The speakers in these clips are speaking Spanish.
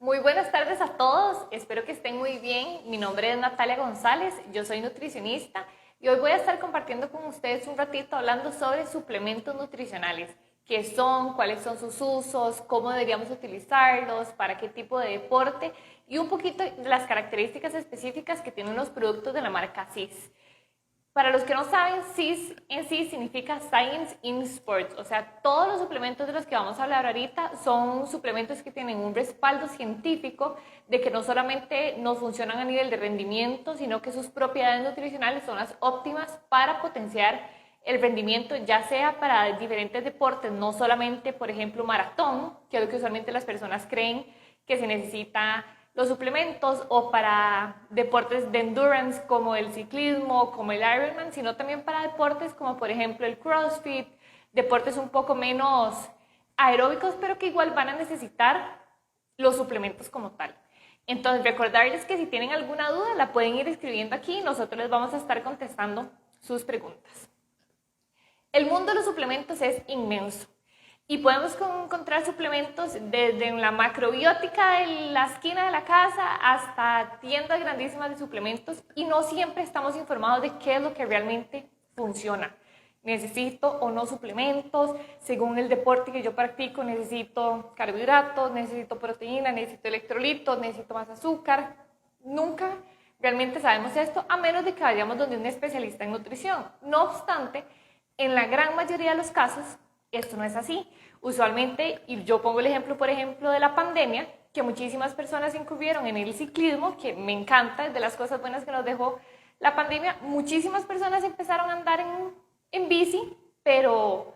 Muy buenas tardes a todos, espero que estén muy bien. Mi nombre es Natalia González, yo soy nutricionista y hoy voy a estar compartiendo con ustedes un ratito hablando sobre suplementos nutricionales. ¿Qué son? ¿Cuáles son sus usos? ¿Cómo deberíamos utilizarlos? ¿Para qué tipo de deporte? Y un poquito de las características específicas que tienen los productos de la marca CIS. Para los que no saben, CIS en sí significa Science in Sports, o sea, todos los suplementos de los que vamos a hablar ahorita son suplementos que tienen un respaldo científico de que no solamente nos funcionan a nivel de rendimiento, sino que sus propiedades nutricionales son las óptimas para potenciar el rendimiento, ya sea para diferentes deportes, no solamente, por ejemplo, maratón, que es lo que usualmente las personas creen que se necesita los suplementos, o para deportes de endurance como el ciclismo, como el Ironman, sino también para deportes como por ejemplo el CrossFit, deportes un poco menos aeróbicos, pero que igual van a necesitar los suplementos como tal. Entonces, recordarles que si tienen alguna duda la pueden ir escribiendo aquí y nosotros les vamos a estar contestando sus preguntas. El mundo de los suplementos es inmenso. Y podemos encontrar suplementos desde la macrobiótica de la esquina de la casa hasta tiendas grandísimas de suplementos y no siempre estamos informados de qué es lo que realmente funciona. Necesito o no suplementos, según el deporte que yo practico, necesito carbohidratos, necesito proteína, necesito electrolitos, necesito más azúcar. Nunca realmente sabemos esto, a menos de que vayamos donde un especialista en nutrición. No obstante, en la gran mayoría de los casos, esto no es así. Usualmente, y yo pongo el ejemplo, por ejemplo, de la pandemia, que muchísimas personas incurrieron en el ciclismo, que me encanta, es de las cosas buenas que nos dejó la pandemia. Muchísimas personas empezaron a andar en bici, pero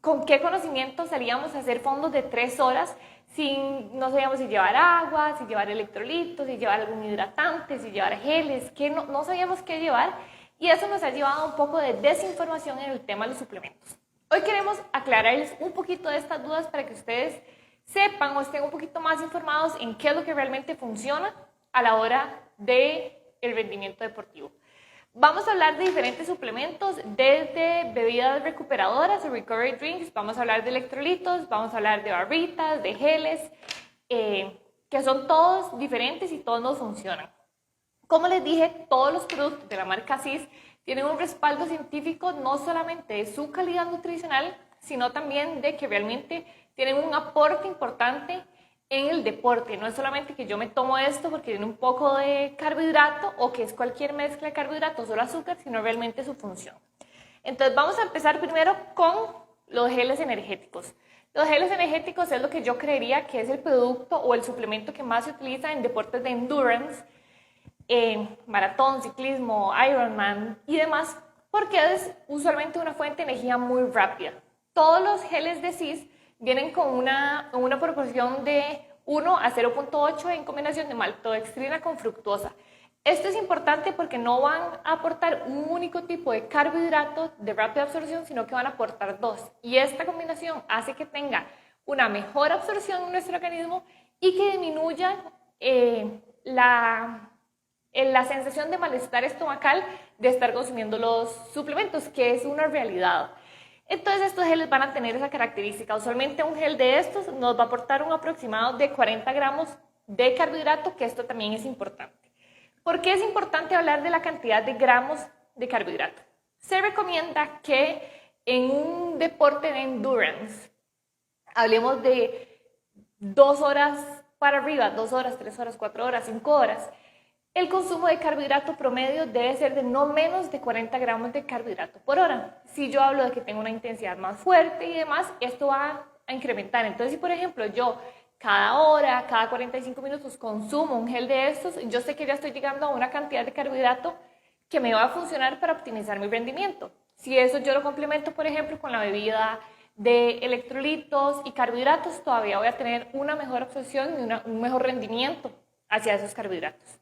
¿con qué conocimiento salíamos a hacer fondos de 3 horas sin, no sabíamos si llevar agua, si llevar electrolitos, si llevar algún hidratante, si llevar geles, que no sabíamos qué llevar? Y eso nos ha llevado a un poco de desinformación en el tema de los suplementos. Hoy queremos aclararles un poquito de estas dudas para que ustedes sepan o estén un poquito más informados en qué es lo que realmente funciona a la hora del rendimiento deportivo. Vamos a hablar de diferentes suplementos, desde bebidas recuperadoras o recovery drinks, vamos a hablar de electrolitos, vamos a hablar de barritas, de geles, que son todos diferentes y todos nos funcionan. Como les dije, todos los productos de la marca CIS tienen un respaldo científico no solamente de su calidad nutricional, sino también de que realmente tienen un aporte importante en el deporte. No es solamente que yo me tomo esto porque tiene un poco de carbohidrato o que es cualquier mezcla de carbohidratos o azúcar, sino realmente su función. Entonces vamos a empezar primero con los geles energéticos. Los geles energéticos es lo que yo creería que es el producto o el suplemento que más se utiliza en deportes de endurance, maratón, ciclismo, Ironman y demás, porque es usualmente una fuente de energía muy rápida. Todos los geles de CIS vienen con una proporción de 1 a 0.8 en combinación de maltodextrina con fructosa. Esto es importante porque no van a aportar un único tipo de carbohidrato de rápida absorción, sino que van a aportar 2. Y esta combinación hace que tenga una mejor absorción en nuestro organismo y que disminuya la sensación de malestar estomacal de estar consumiendo los suplementos, que es una realidad. Entonces estos geles van a tener esa característica. Usualmente un gel de estos nos va a aportar un aproximado de 40 gramos de carbohidrato, que esto también es importante. ¿Por qué es importante hablar de la cantidad de gramos de carbohidrato? Se recomienda que en un deporte de endurance, hablemos de 2 horas para arriba, 2 horas, 3 horas, 4 horas, 5 horas, el consumo de carbohidrato promedio debe ser de no menos de 40 gramos de carbohidrato por hora. Si yo hablo de que tengo una intensidad más fuerte y demás, esto va a incrementar. Entonces, si por ejemplo yo cada hora, cada 45 minutos consumo un gel de estos, yo sé que ya estoy llegando a una cantidad de carbohidrato que me va a funcionar para optimizar mi rendimiento. Si eso yo lo complemento, por ejemplo, con la bebida de electrolitos y carbohidratos, todavía voy a tener una mejor absorción y un mejor rendimiento hacia esos carbohidratos.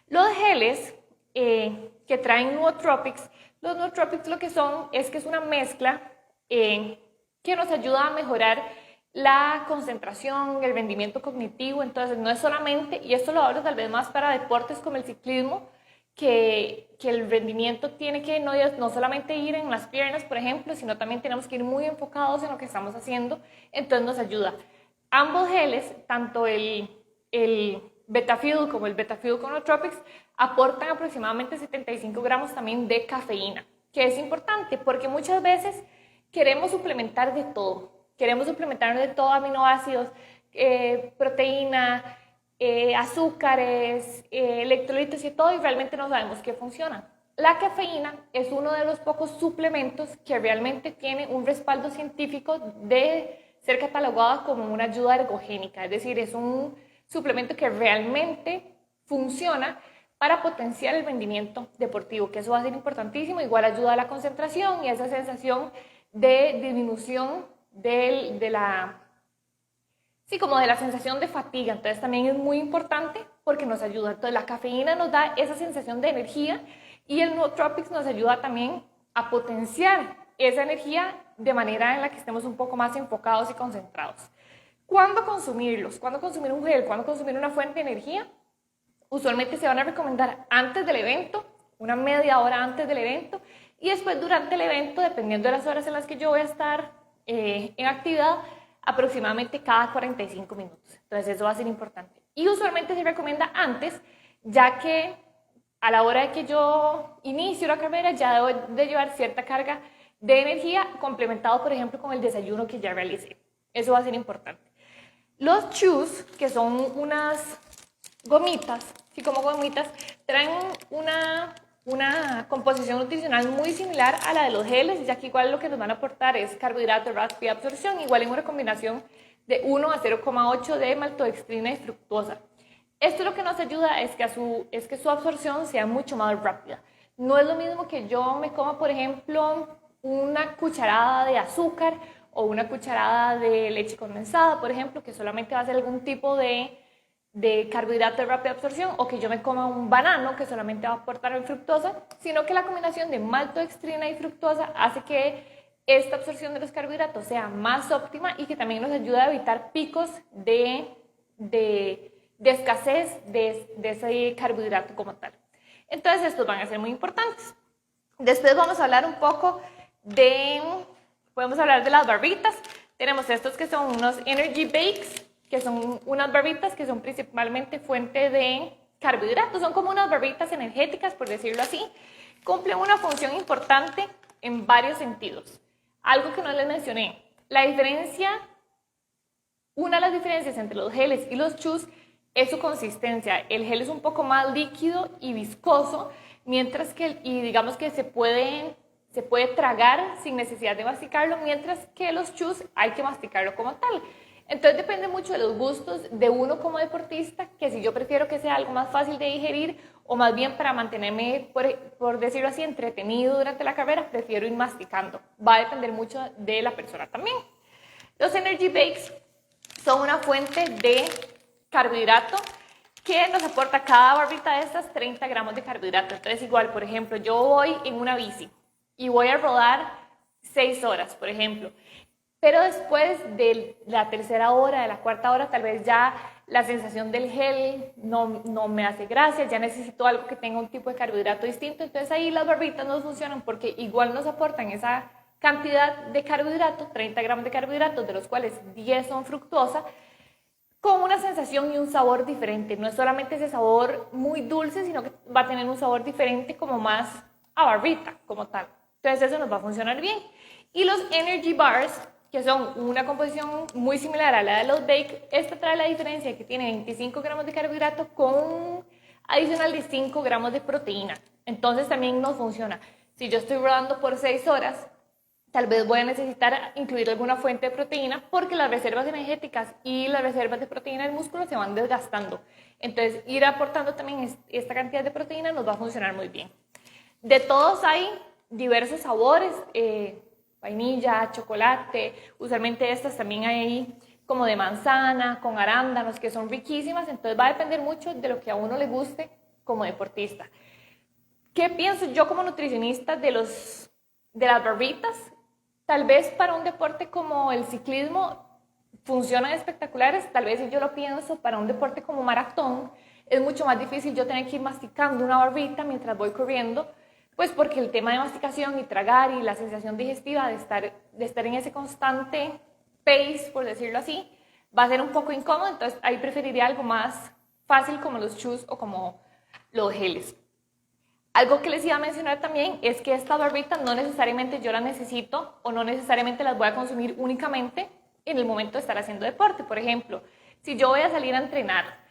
Los geles que traen nootropics, los nootropics lo que son es que es una mezcla que nos ayuda a mejorar la concentración, el rendimiento cognitivo. Entonces no es solamente, y esto lo hablo tal vez más para deportes como el ciclismo, que el rendimiento tiene que no solamente ir en las piernas, por ejemplo, sino también tenemos que ir muy enfocados en lo que estamos haciendo. Entonces nos ayuda Ambos geles, tanto el Betafuel como el Betafuel con Nootropics, aportan aproximadamente 75 gramos también de cafeína, que es importante porque muchas veces queremos suplementar de todo. Queremos suplementar de todo, aminoácidos, proteína, azúcares, electrolitos y todo, y realmente no sabemos qué funciona. La cafeína es uno de los pocos suplementos que realmente tiene un respaldo científico de ser catalogada como una ayuda ergogénica, es decir, es un suplemento que realmente funciona para potenciar el rendimiento deportivo, que eso va a ser importantísimo. Igual ayuda a la concentración y a esa sensación de disminución de la sensación de fatiga. Entonces también es muy importante porque nos ayuda. Entonces la cafeína nos da esa sensación de energía y el Nootropics nos ayuda también a potenciar esa energía de manera en la que estemos un poco más enfocados y concentrados. ¿Cuándo consumirlos? ¿Cuándo consumir un gel? ¿Cuándo consumir una fuente de energía? Usualmente se van a recomendar antes del evento, una media hora antes del evento, y después durante el evento, dependiendo de las horas en las que yo voy a estar en actividad, aproximadamente cada 45 minutos. Entonces eso va a ser importante. Y usualmente se recomienda antes, ya que a la hora de que yo inicio la carrera ya debo de llevar cierta carga de energía complementado, por ejemplo, con el desayuno que ya realicé. Eso va a ser importante. Los chews, que son unas gomitas, sí, como gomitas, traen una composición nutricional muy similar a la de los geles, ya que igual lo que nos van a aportar es carbohidratos, rápida absorción, igual en una combinación de 1 a 0,8 de maltodextrina y fructosa. Esto lo que nos ayuda es que su absorción sea mucho más rápida. No es lo mismo que yo me coma, por ejemplo, una cucharada de azúcar o una cucharada de leche condensada, por ejemplo, que solamente va a ser algún tipo de carbohidrato de rápida absorción, o que yo me coma un banano que solamente va a aportar fructosa, sino que la combinación de maltodextrina y fructosa hace que esta absorción de los carbohidratos sea más óptima y que también nos ayuda a evitar picos de escasez de ese carbohidrato como tal. Entonces estos van a ser muy importantes. Después vamos a hablar un poco podemos hablar de las barritas. Tenemos estos que son unos Energy Bakes, que son unas barritas que son principalmente fuente de carbohidratos. Son como unas barritas energéticas, por decirlo así. Cumplen una función importante en varios sentidos. Algo que no les mencioné, una de las diferencias entre los geles y los chews es su consistencia. El gel es un poco más líquido y viscoso, mientras que digamos que se puede tragar sin necesidad de masticarlo, mientras que los chews hay que masticarlo como tal. Entonces depende mucho de los gustos de uno como deportista, que si yo prefiero que sea algo más fácil de digerir o más bien para mantenerme, por decirlo así, entretenido durante la carrera, prefiero ir masticando. Va a depender mucho de la persona también. Los Energy Bakes son una fuente de carbohidrato que nos aporta cada barrita de estas 30 gramos de carbohidrato. Entonces igual, por ejemplo, yo voy en una bici y voy a rodar 6 horas, por ejemplo. Pero después de la tercera hora, de la cuarta hora, tal vez ya la sensación del gel no me hace gracia, ya necesito algo que tenga un tipo de carbohidrato distinto. Entonces ahí las barritas no funcionan porque igual nos aportan esa cantidad de carbohidratos, 30 gramos de carbohidratos, de los cuales 10 son fructosa, con una sensación y un sabor diferente. No es solamente ese sabor muy dulce, sino que va a tener un sabor diferente como más a barrita como tal. Entonces eso nos va a funcionar bien. Y los Energy Bars, que son una composición muy similar a la de los Bake, esta trae la diferencia que tiene 25 gramos de carbohidrato con un adicional de 5 gramos de proteína. Entonces también nos funciona. Si yo estoy rodando por 6 horas, tal vez voy a necesitar incluir alguna fuente de proteína porque las reservas energéticas y las reservas de proteína del músculo se van desgastando. Entonces ir aportando también esta cantidad de proteína nos va a funcionar muy bien. De todos hay diversos sabores, vainilla, chocolate, usualmente estas también hay como de manzana, con arándanos, que son riquísimas. Entonces va a depender mucho de lo que a uno le guste como deportista. ¿Qué pienso yo como nutricionista de las barritas? Tal vez para un deporte como el ciclismo funcionan espectaculares. Tal vez si yo lo pienso para un deporte como maratón, es mucho más difícil yo tener que ir masticando una barrita mientras voy corriendo, pues porque el tema de masticación y tragar y la sensación digestiva de estar en ese constante pace, por decirlo así, va a ser un poco incómodo, entonces ahí preferiría algo más fácil como los chews o como los geles. Algo que les iba a mencionar también es que estas barritas no necesariamente yo las necesito o no necesariamente las voy a consumir únicamente en el momento de estar haciendo deporte. Por ejemplo, si yo voy a salir a entrenar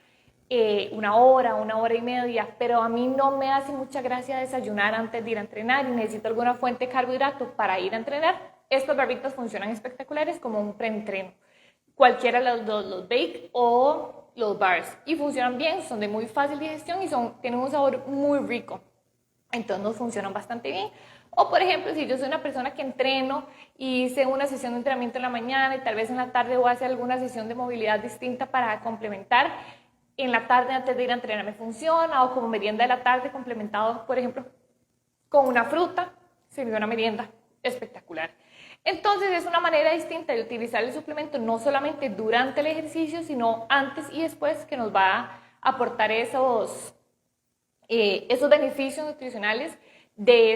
una hora y media, pero a mí no me hace mucha gracia desayunar antes de ir a entrenar y necesito alguna fuente de carbohidrato para ir a entrenar, estas barritas funcionan espectaculares como un preentreno. Cualquiera de los dos, los bake o los bars, y funcionan bien, son de muy fácil digestión y tienen un sabor muy rico. Entonces nos funcionan bastante bien. O por ejemplo, si yo soy una persona que entreno y hice una sesión de entrenamiento en la mañana y tal vez en la tarde voy a hacer alguna sesión de movilidad distinta para complementar, en la tarde antes de ir a entrenar me funciona, o como merienda de la tarde complementado, por ejemplo, con una fruta, sería una merienda espectacular. Entonces es una manera distinta de utilizar el suplemento no solamente durante el ejercicio, sino antes y después, que nos va a aportar esos beneficios nutricionales de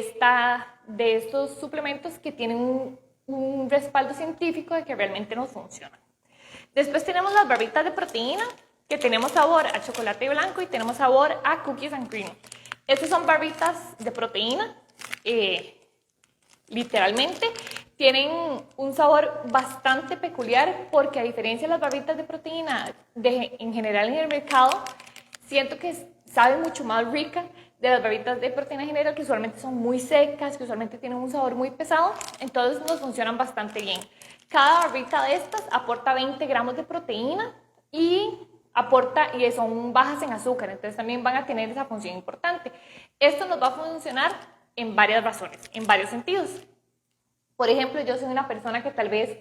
estos suplementos que tienen un respaldo científico de que realmente nos funcionan. Después tenemos las barritas de proteína, que tenemos sabor a chocolate blanco y tenemos sabor a cookies and cream. Estas son barritas de proteína, literalmente. Tienen un sabor bastante peculiar porque, a diferencia de las barritas de proteína en general en el mercado, siento que sabe mucho más rica de las barritas de proteína en general, que usualmente son muy secas, que usualmente tienen un sabor muy pesado, entonces nos funcionan bastante bien. Cada barrita de estas aporta 20 gramos de proteína y son bajas en azúcar, entonces también van a tener esa función importante. Esto nos va a funcionar en varias razones, en varios sentidos. Por ejemplo, yo soy una persona que tal vez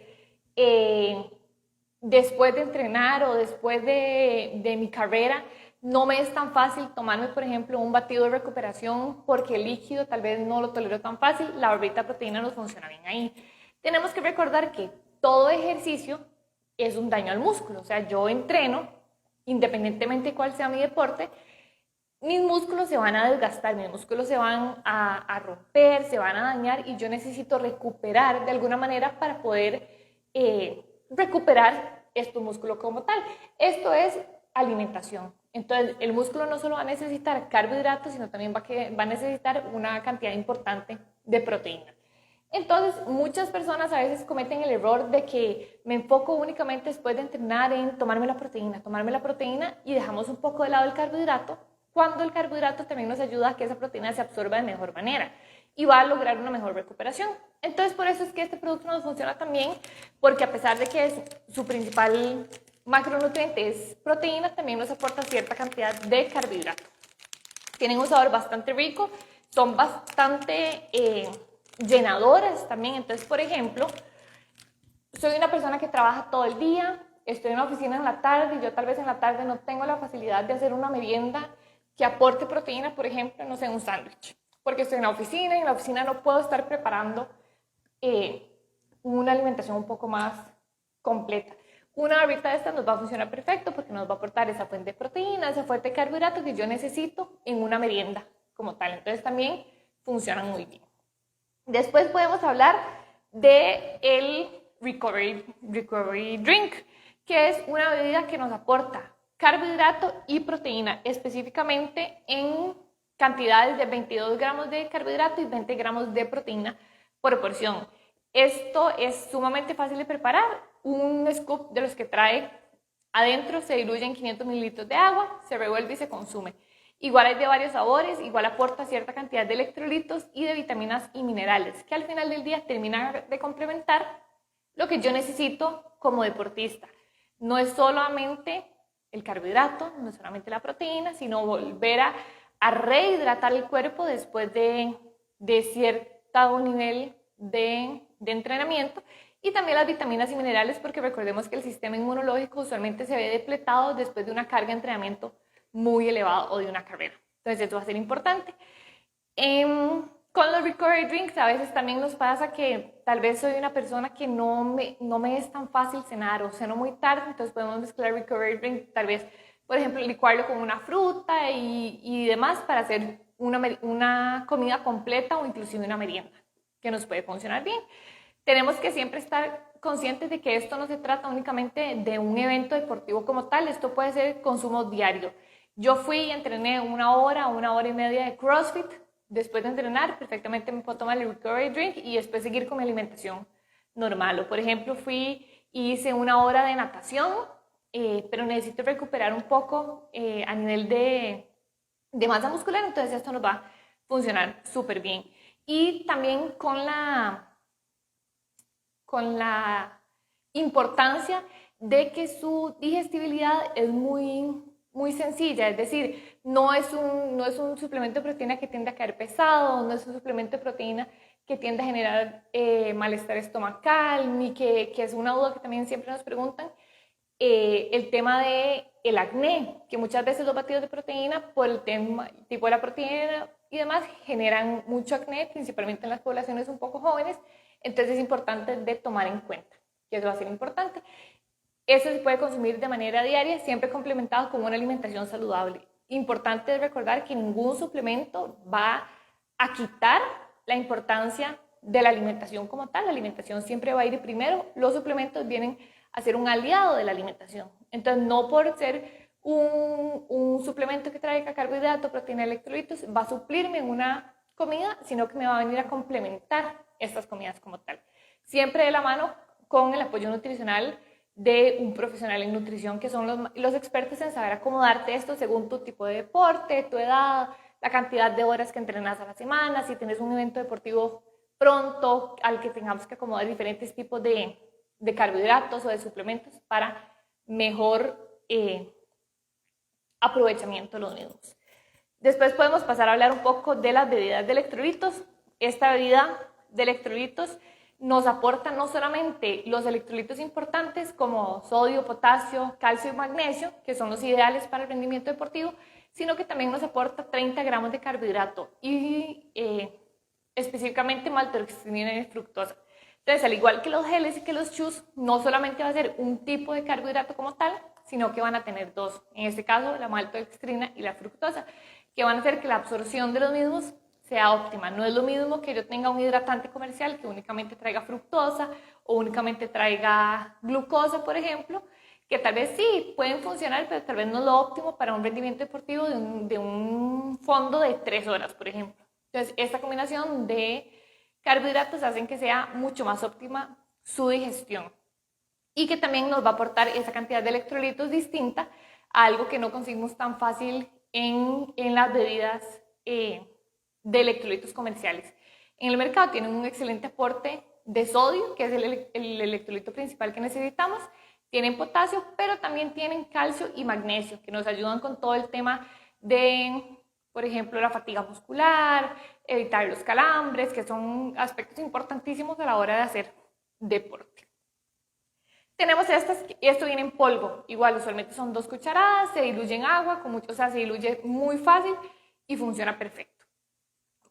después de entrenar o después de mi carrera no me es tan fácil tomarme, por ejemplo, un batido de recuperación porque el líquido tal vez no lo tolero tan fácil. La barrita de proteína nos funciona bien ahí. Tenemos que recordar que todo ejercicio es un daño al músculo. O sea, yo entreno, independientemente de cuál sea mi deporte, mis músculos se van a desgastar, mis músculos se van a romper, se van a dañar, y yo necesito recuperar de alguna manera para poder recuperar estos músculos como tal. Esto es alimentación. Entonces, el músculo no solo va a necesitar carbohidratos, sino también va a necesitar una cantidad importante de proteína. Entonces, muchas personas a veces cometen el error de que me enfoco únicamente después de entrenar en tomarme la proteína y dejamos un poco de lado el carbohidrato, cuando el carbohidrato también nos ayuda a que esa proteína se absorba de mejor manera y va a lograr una mejor recuperación. Entonces, por eso es que este producto nos funciona también, porque a pesar de que su principal macronutriente es proteína, también nos aporta cierta cantidad de carbohidrato. Tienen un sabor bastante rico, son bastante llenadoras también. Entonces, por ejemplo, soy una persona que trabaja todo el día, estoy en la oficina en la tarde y yo tal vez en la tarde no tengo la facilidad de hacer una merienda que aporte proteína, por ejemplo, no sé, un sándwich, porque estoy en la oficina y en la oficina no puedo estar preparando una alimentación un poco más completa. Una barrita de estas nos va a funcionar perfecto porque nos va a aportar esa fuente de proteína, esa fuente de carbohidratos que yo necesito en una merienda como tal. Entonces también funcionan muy bien. Después podemos hablar del Recovery Drink, que es una bebida que nos aporta carbohidrato y proteína, específicamente en cantidades de 22 gramos de carbohidrato y 20 gramos de proteína por porción. Esto es sumamente fácil de preparar. Un scoop de los que trae adentro se diluye en 500 mililitros de agua, se revuelve y se consume. Igual hay de varios sabores, igual aporta cierta cantidad de electrolitos y de vitaminas y minerales, que al final del día terminan de complementar lo que yo necesito como deportista. No es solamente el carbohidrato, no es solamente la proteína, sino volver a rehidratar el cuerpo después de cierto nivel de entrenamiento, y también las vitaminas y minerales, porque recordemos que el sistema inmunológico usualmente se ve depletado después de una carga de entrenamiento muy elevado o de una carrera. Entonces esto va a ser importante. Con los recovery drinks a veces también nos pasa que tal vez soy una persona que no me es tan fácil cenar o ceno muy tarde, entonces podemos mezclar recovery drink, tal vez, por ejemplo, licuarlo con una fruta y demás para hacer una comida completa o inclusive una merienda que nos puede funcionar bien. Tenemos que siempre estar conscientes de que esto no se trata únicamente de un evento deportivo como tal, esto puede ser consumo diario. Yo fui y entrené una hora y media de CrossFit. Después de entrenar, perfectamente me puedo tomar el recovery drink y después seguir con mi alimentación normal. O por ejemplo, fui y hice una hora de natación, pero necesito recuperar un poco a nivel de masa muscular, entonces esto nos va a funcionar súper bien. Y también con la importancia de que su digestibilidad es muy sencilla, es decir, no es un suplemento de proteína que tiende a caer pesado, no es un suplemento de proteína que tiende a generar malestar estomacal, ni que es una duda que también siempre nos preguntan, el tema del acné, que muchas veces los batidos de proteína, por el tipo de la proteína y demás, generan mucho acné, principalmente en las poblaciones un poco jóvenes, entonces es importante de tomar en cuenta, que eso va a ser importante. Eso se puede consumir de manera diaria, siempre complementado con una alimentación saludable. Importante es recordar que ningún suplemento va a quitar la importancia de la alimentación como tal. La alimentación siempre va a ir primero. Los suplementos vienen a ser un aliado de la alimentación. Entonces, no por ser un suplemento que traiga carbohidratos, proteína, electrolitos, va a suplirme en una comida, sino que me va a venir a complementar estas comidas como tal. Siempre de la mano con el apoyo nutricional de un profesional en nutrición, que son los expertos en saber acomodarte esto según tu tipo de deporte, tu edad, la cantidad de horas que entrenas a la semana, si tienes un evento deportivo pronto al que tengamos que acomodar diferentes tipos de carbohidratos o de suplementos para mejor aprovechamiento de los mismos. Después podemos pasar a hablar un poco de las bebidas de electrolitos. Esta bebida de electrolitos nos aporta no solamente los electrolitos importantes como sodio, potasio, calcio y magnesio, que son los ideales para el rendimiento deportivo, sino que también nos aporta 30 gramos de carbohidrato y específicamente maltodextrina y fructosa. Entonces, al igual que los geles y que los chews, no solamente va a ser un tipo de carbohidrato como tal, sino que van a tener dos, en este caso la maltodextrina y la fructosa, que van a hacer que la absorción de los mismos sea óptima. No es lo mismo que yo tenga un hidratante comercial que únicamente traiga fructosa o únicamente traiga glucosa, por ejemplo, que tal vez sí pueden funcionar, pero tal vez no es lo óptimo para un rendimiento deportivo de un fondo de 3 horas, por ejemplo. Entonces, esta combinación de carbohidratos hacen que sea mucho más óptima su digestión y que también nos va a aportar esa cantidad de electrolitos distinta a algo que no conseguimos tan fácil en las bebidas de electrolitos comerciales. En el mercado tienen un excelente aporte de sodio, que es el electrolito principal que necesitamos, tienen potasio, pero también tienen calcio y magnesio, que nos ayudan con todo el tema de, por ejemplo, la fatiga muscular, evitar los calambres, que son aspectos importantísimos a la hora de hacer deporte. Tenemos estas, esto viene en polvo, igual usualmente son 2 cucharadas, se diluye en agua, o sea, se diluye muy fácil y funciona perfecto.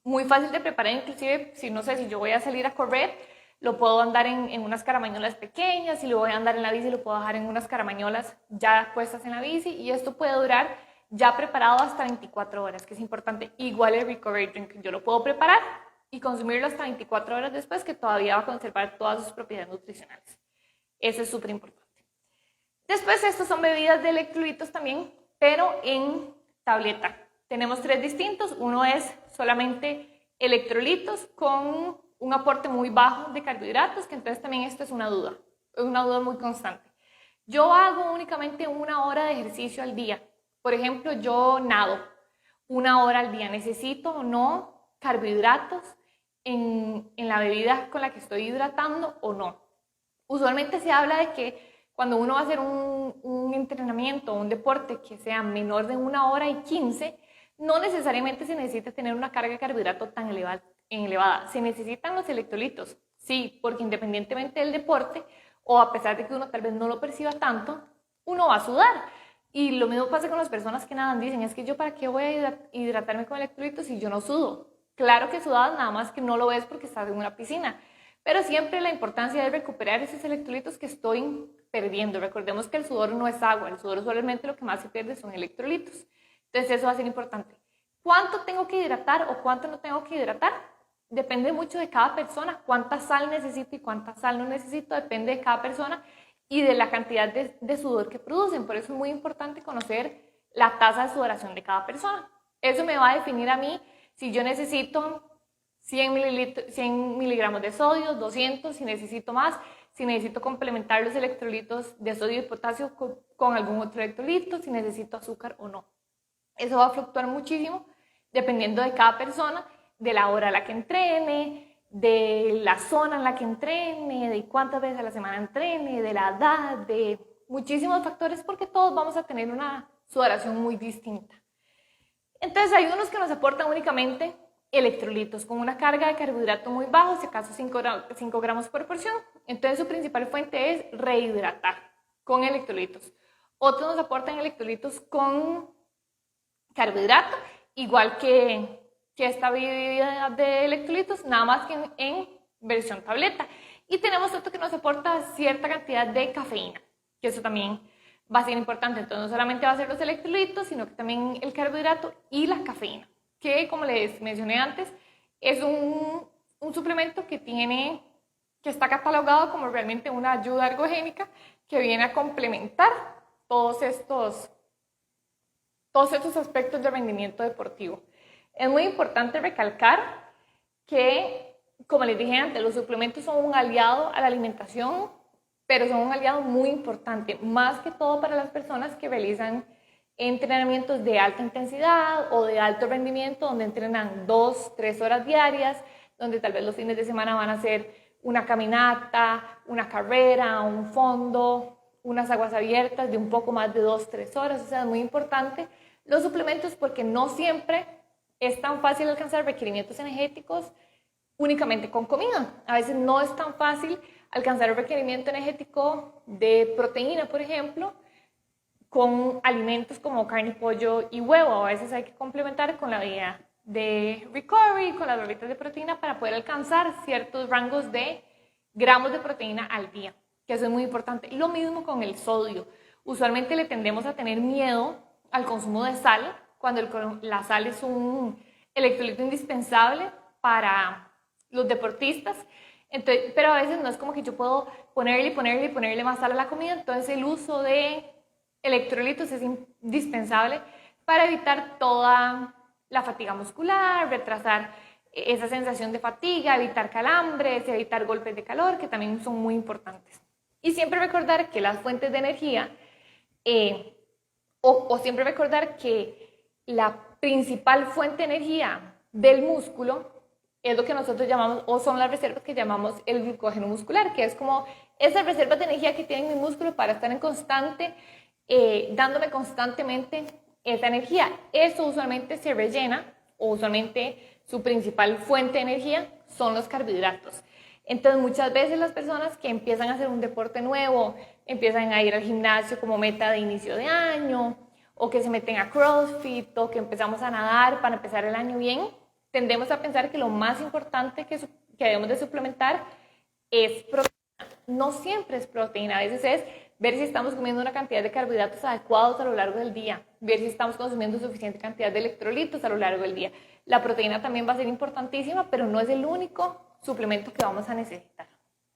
Muy fácil de preparar, inclusive si no sé, si yo voy a salir a correr, lo puedo andar en unas caramañolas pequeñas, si lo voy a andar en la bici lo puedo dejar en unas caramañolas ya puestas en la bici y esto puede durar ya preparado hasta 24 horas, que es importante. Igual el recovery drink, yo lo puedo preparar y consumirlo hasta 24 horas después, que todavía va a conservar todas sus propiedades nutricionales. Eso es súper importante. Después, estos son bebidas de electrolitos también, pero en tableta. Tenemos 3 distintos. Uno es solamente electrolitos con un aporte muy bajo de carbohidratos, que entonces también esto es una duda muy constante. Yo hago únicamente 1 hora de ejercicio al día. Por ejemplo, yo nado 1 hora al día. ¿Necesito o no carbohidratos en la bebida con la que estoy hidratando o no? Usualmente se habla de que cuando uno va a hacer un entrenamiento o un deporte que sea menor de 1 hora y 15, no necesariamente se necesita tener una carga de carbohidrato tan elevada. Se necesitan los electrolitos, sí, porque independientemente del deporte, o a pesar de que uno tal vez no lo perciba tanto, uno va a sudar. Y lo mismo pasa con las personas que nadan. Dicen, es que yo para qué voy a hidratarme con electrolitos si yo no sudo. Claro que sudas, nada más que no lo ves porque estás en una piscina. Pero siempre la importancia de recuperar esos electrolitos que estoy perdiendo. Recordemos que el sudor no es agua, el sudor usualmente lo que más se pierde son electrolitos. Entonces eso va a ser importante. ¿Cuánto tengo que hidratar o cuánto no tengo que hidratar? depende mucho de cada persona, cuánta sal necesito y cuánta sal no necesito, depende de cada persona y de la cantidad de sudor que producen. Por eso es muy importante conocer la tasa de sudoración de cada persona. Eso me va a definir a mí si yo necesito 100 miligramos de sodio, 200, si necesito más, si necesito complementar los electrolitos de sodio y potasio con algún otro electrolito, si necesito azúcar o no. Eso va a fluctuar muchísimo dependiendo de cada persona, de la hora a la que entrene, de la zona en la que entrene, de cuántas veces a la semana entrene, de la edad, de muchísimos factores, porque todos vamos a tener una sudoración muy distinta. Entonces hay unos que nos aportan únicamente electrolitos con una carga de carbohidrato muy bajo, si acaso 5 gramos por porción. Entonces su principal fuente es rehidratar con electrolitos. Otros nos aportan electrolitos con carbohidrato, igual que esta bebida de electrolitos, nada más que en versión tableta. Y tenemos otro que nos aporta cierta cantidad de cafeína, que eso también va a ser importante. Entonces no solamente va a ser los electrolitos, sino que también el carbohidrato y la cafeína, que como les mencioné antes, es un suplemento que está catalogado como realmente una ayuda ergogénica que viene a complementar todos estos aspectos de rendimiento deportivo. Es muy importante recalcar que, como les dije antes, los suplementos son un aliado a la alimentación, pero son un aliado muy importante, más que todo para las personas que realizan entrenamientos de alta intensidad o de alto rendimiento, donde entrenan 2-3 horas diarias, donde tal vez los fines de semana van a hacer una caminata, una carrera, un fondo, unas aguas abiertas de un poco más de 2-3 horas. O sea, es muy importante los suplementos porque no siempre es tan fácil alcanzar requerimientos energéticos únicamente con comida. A veces no es tan fácil alcanzar el requerimiento energético de proteína, por ejemplo, con alimentos como carne, pollo y huevo. A veces hay que complementar con la vía de recovery, con las barritas de proteína para poder alcanzar ciertos rangos de gramos de proteína al día, que eso es muy importante. Y lo mismo con el sodio. Usualmente le tendemos a tener miedo al consumo de sal, cuando la sal es un electrolito indispensable para los deportistas. Entonces, pero a veces no es como que yo puedo ponerle más sal a la comida, entonces el uso de electrolitos es indispensable para evitar toda la fatiga muscular, retrasar esa sensación de fatiga, evitar calambres, evitar golpes de calor, que también son muy importantes. Y siempre recordar que las fuentes de energía, siempre recordar que la principal fuente de energía del músculo es lo que nosotros llamamos, o son las reservas que llamamos el glucógeno muscular, que es como esas reservas de energía que tiene mi músculo para estar en constante, dándome constantemente esa energía. Eso usualmente se rellena, o usualmente su principal fuente de energía son los carbohidratos. Entonces muchas veces las personas que empiezan a hacer un deporte nuevo, empiezan a ir al gimnasio como meta de inicio de año, o que se meten a CrossFit, o que empezamos a nadar para empezar el año bien, tendemos a pensar que lo más importante que debemos de suplementar es proteína. No siempre es proteína, a veces es ver si estamos comiendo una cantidad de carbohidratos adecuados a lo largo del día, ver si estamos consumiendo suficiente cantidad de electrolitos a lo largo del día. La proteína también va a ser importantísima, pero no es el único suplemento que vamos a necesitar.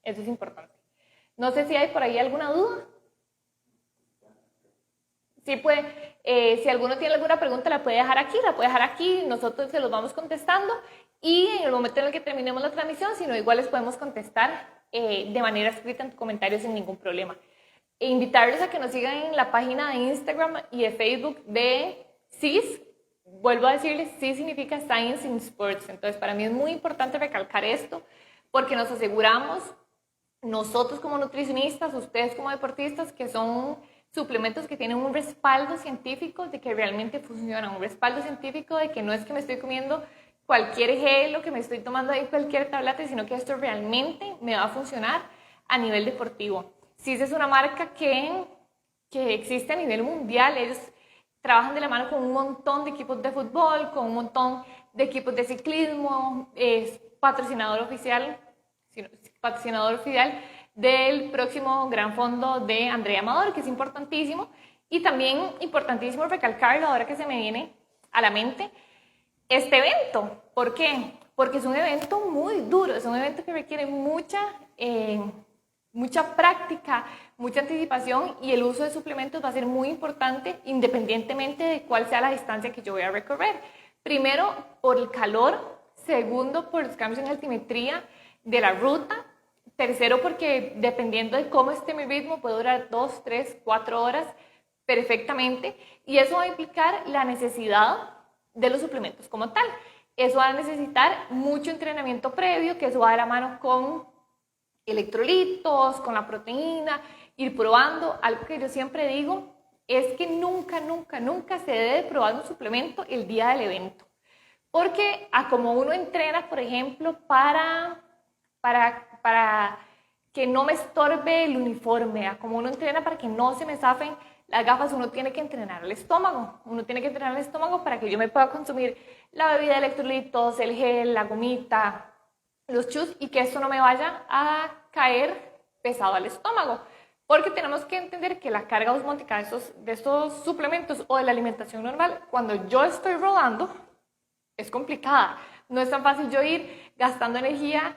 Eso es importante. No sé si hay por ahí alguna duda. Sí, pues, si alguno tiene alguna pregunta la puede dejar aquí, nosotros se los vamos contestando y en el momento en el que terminemos la transmisión, si no, igual les podemos contestar de manera escrita en comentarios sin ningún problema. E invitarles a que nos sigan en la página de Instagram y de Facebook de CIS. Vuelvo a decirles, CIS significa Science in Sports, entonces para mí es muy importante recalcar esto porque nos aseguramos, nosotros como nutricionistas, ustedes como deportistas, que son suplementos que tienen un respaldo científico de que realmente funcionan, un respaldo científico de que no es que me estoy comiendo cualquier gel o que me estoy tomando ahí cualquier tableta, sino que esto realmente me va a funcionar a nivel deportivo. CIS es una marca que existe a nivel mundial, ellos trabajan de la mano con un montón de equipos de fútbol, con un montón de equipos de ciclismo, es patrocinador oficial del próximo Gran Fondo de Andrea Amador, que es importantísimo. Y también importantísimo recalcarlo ahora que se me viene a la mente este evento. ¿Por qué? porque es un evento muy duro, es un evento que requiere mucha práctica, mucha anticipación y el uso de suplementos va a ser muy importante independientemente de cuál sea la distancia que yo voy a recorrer. Primero, por el calor. Segundo, por los cambios en altimetría de la ruta. Tercero, porque dependiendo de cómo esté mi ritmo, puede durar 2, 3, 4 horas perfectamente. Y eso va a implicar la necesidad de los suplementos como tal. Eso va a necesitar mucho entrenamiento previo, que eso va de la mano con electrolitos, con la proteína, ir probando. Algo que yo siempre digo es que nunca, nunca, nunca se debe probar un suplemento el día del evento. Porque a como uno entrena, por ejemplo, para que no me estorbe el uniforme, a como uno entrena para que no se me zafen las gafas, uno tiene que entrenar el estómago. Uno tiene que entrenar el estómago para que yo me pueda consumir la bebida de electrolitos, el gel, la gomita, los chus, y que esto no me vaya a caer pesado al estómago. Porque tenemos que entender que la carga osmótica de estos suplementos o de la alimentación normal, cuando yo estoy rodando, es complicada. No es tan fácil yo ir gastando energía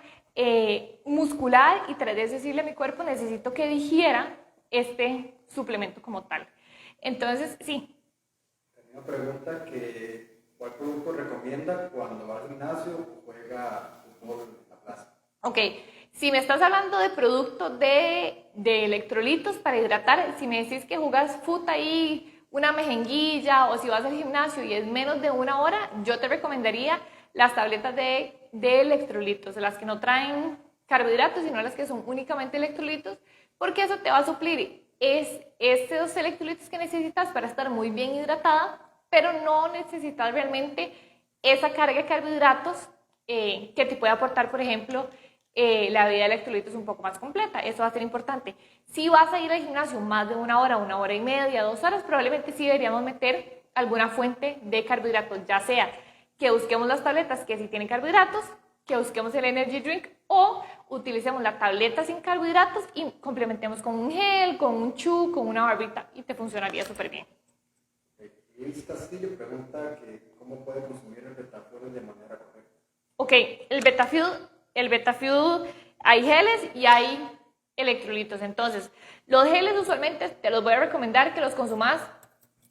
muscular y tras de decirle a mi cuerpo necesito que digiera este suplemento como tal. Entonces, sí. Tenía una pregunta que ¿cuál producto recomienda cuando va al gimnasio o juega fútbol en la plaza? Ok, si me estás hablando de productos de electrolitos para hidratar, si me decís que jugás fútbol ahí, una mejenguilla, o si vas al gimnasio y es menos de 1 hora, yo te recomendaría las tabletas de electrolitos, las que no traen carbohidratos, sino las que son únicamente electrolitos, porque eso te va a suplir estos electrolitos que necesitas para estar muy bien hidratada, pero no necesitas realmente esa carga de carbohidratos que te puede aportar, por ejemplo, la bebida de electrolitos un poco más completa. Eso va a ser importante. Si vas a ir al gimnasio más de 1 hora, 1 hora y media, 2 horas, probablemente sí deberíamos meter alguna fuente de carbohidratos, ya sea que busquemos las tabletas que sí tienen carbohidratos, que busquemos el energy drink o utilicemos la tableta sin carbohidratos y complementemos con un gel, con un chew, con una barbita y te funcionaría súper bien. Luis Castillo pregunta que cómo puede consumir el Betafuel de manera correcta. Ok, el Betafuel, hay geles y hay electrolitos. Entonces, los geles usualmente te los voy a recomendar que los consumas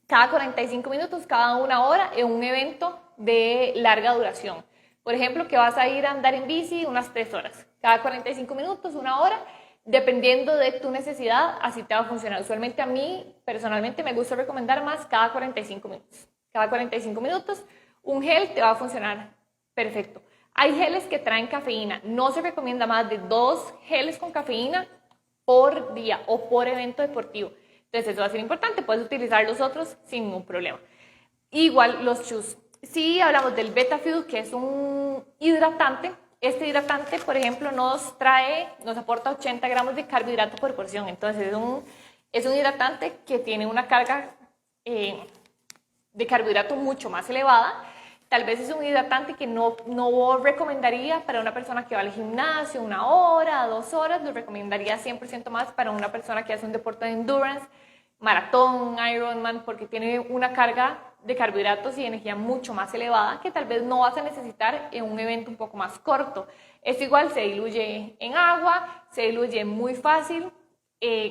cada 45 minutos, cada 1 hora en un evento de larga duración. Por ejemplo, que vas a ir a andar en bici unas 3 horas. Cada 45 minutos, 1 hora, dependiendo de tu necesidad, así te va a funcionar. Usualmente a mí, personalmente, me gusta recomendar más cada 45 minutos. Cada 45 minutos, un gel te va a funcionar perfecto. Hay geles que traen cafeína. No se recomienda más de 2 geles con cafeína por día o por evento deportivo. Entonces eso va a ser importante. Puedes utilizar los otros sin ningún problema. Igual los chus. Si hablamos del Betafuel, que es un hidratante, este hidratante, por ejemplo, nos aporta 80 gramos de carbohidrato por porción. Entonces es un hidratante que tiene una carga de carbohidrato mucho más elevada. Tal vez es un hidratante que no recomendaría para una persona que va al gimnasio 1 hora, 2 horas. Lo recomendaría 100% más para una persona que hace un deporte de endurance, maratón, Ironman, porque tiene una carga de carbohidratos y energía mucho más elevada que tal vez no vas a necesitar en un evento un poco más corto. Esto igual se diluye en agua, se diluye muy fácil.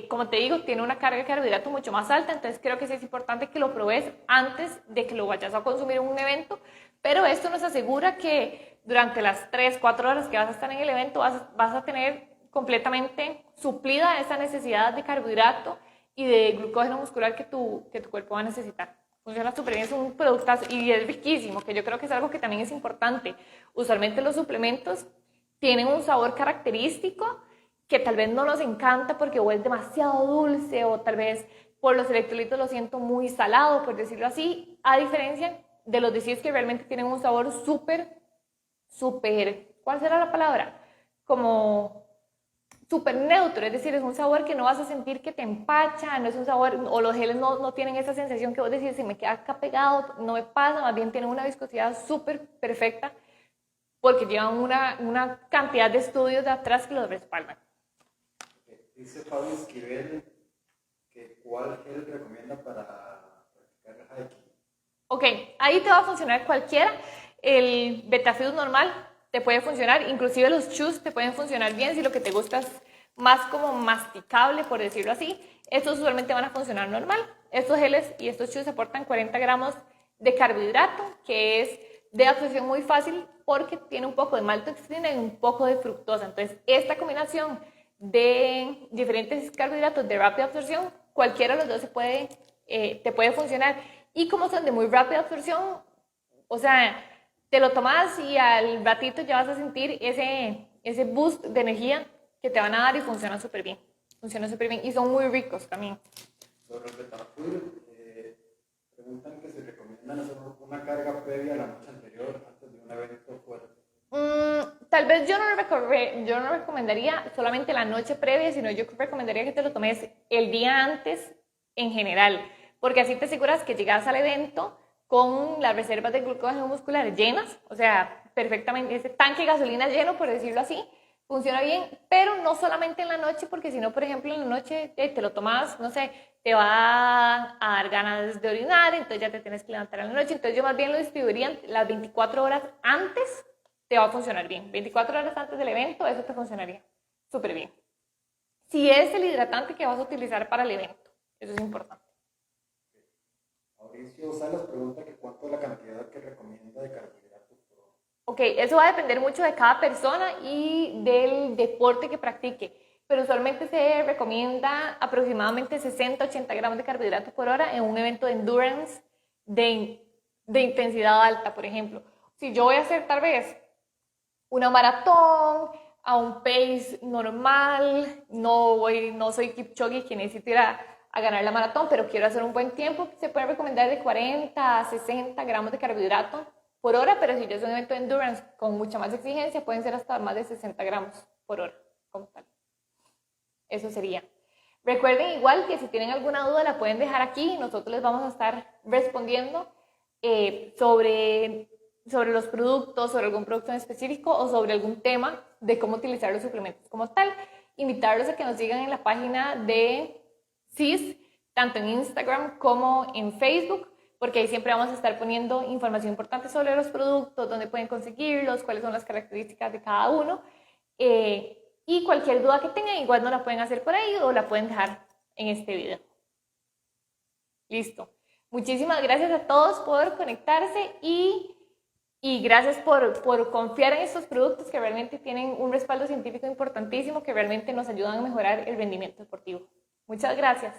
Como te digo, tiene una carga de carbohidrato mucho más alta, entonces creo que sí es importante que lo pruebes antes de que lo vayas a consumir en un evento, pero esto nos asegura que durante las 3, 4 horas que vas a estar en el evento vas a tener completamente suplida esa necesidad de carbohidrato y de glucógeno muscular que tu cuerpo va a necesitar. Funciona súper bien, es un productazo y es riquísimo, que yo creo que es algo que también es importante. Usualmente los suplementos tienen un sabor característico que tal vez no nos encanta porque o es demasiado dulce o tal vez por los electrolitos lo siento muy salado, por decirlo así, a diferencia de los de que realmente tienen un sabor súper, ¿cuál será la palabra? Como súper neutro, es decir, es un sabor que no vas a sentir que te empacha, no es un sabor, o los geles no tienen esa sensación que vos decís, se me queda acá pegado, no me pasa, más bien tienen una viscosidad súper perfecta porque llevan una cantidad de estudios de atrás que los respaldan. Dice Fabio Esquivel que ¿cuál gel recomienda para practicar hiking? Ok, ahí te va a funcionar cualquiera. El Betafuel normal te puede funcionar, inclusive los chews te pueden funcionar bien si lo que te gusta es más como masticable, por decirlo así. Estos usualmente van a funcionar normal. Estos geles y estos chews aportan 40 gramos de carbohidrato, que es de absorción muy fácil porque tiene un poco de maltodextrina y un poco de fructosa. Entonces, esta combinación de diferentes carbohidratos de rápida absorción, cualquiera de los dos te puede funcionar. Y como son de muy rápida absorción, o sea, te lo tomas y al ratito ya vas a sentir ese boost de energía que te van a dar y funcionan súper bien. Funcionan súper bien y son muy ricos también. Sobre el Betamafuel, preguntan que se recomiendan hacer una carga previa a la noche anterior antes de un evento fuerte. Tal vez yo no recomendaría solamente la noche previa, sino yo recomendaría que te lo tomes el día antes en general, porque así te aseguras que llegas al evento con las reservas de glucógeno muscular llenas, o sea, perfectamente, ese tanque de gasolina lleno, por decirlo así, funciona bien, pero no solamente en la noche, porque si no, por ejemplo, en la noche te lo tomas, no sé, te va a dar ganas de orinar, entonces ya te tienes que levantar en la noche, entonces yo más bien lo distribuiría las 24 horas antes, te va a funcionar bien. 24 horas antes del evento, eso te funcionaría súper bien. Si es el hidratante que vas a utilizar para el evento, eso es importante. Mauricio Salas pregunta que cuánto es la cantidad que recomienda de carbohidratos por hora. Ok, eso va a depender mucho de cada persona y del deporte que practique, pero usualmente se recomienda aproximadamente 60-80 gramos de carbohidratos por hora en un evento de endurance de intensidad alta, por ejemplo. Si yo voy a hacer tal vez una maratón a un pace normal, no soy Kipchoge que necesito ir a ganar la maratón, pero quiero hacer un buen tiempo, se puede recomendar de 40 a 60 gramos de carbohidrato por hora, pero si yo es un evento de endurance con mucha más exigencia, pueden ser hasta más de 60 gramos por hora, como tal. Eso sería. Recuerden igual que si tienen alguna duda la pueden dejar aquí y nosotros les vamos a estar respondiendo sobre los productos, sobre algún producto en específico o sobre algún tema de cómo utilizar los suplementos como tal. Invitarlos a que nos sigan en la página de CIS, tanto en Instagram como en Facebook, porque ahí siempre vamos a estar poniendo información importante sobre los productos, dónde pueden conseguirlos, cuáles son las características de cada uno. Y cualquier duda que tengan, igual nos la pueden hacer por ahí o la pueden dejar en este video. Listo. Muchísimas gracias a todos por conectarse y gracias por confiar en estos productos que realmente tienen un respaldo científico importantísimo, que realmente nos ayudan a mejorar el rendimiento deportivo. Muchas gracias.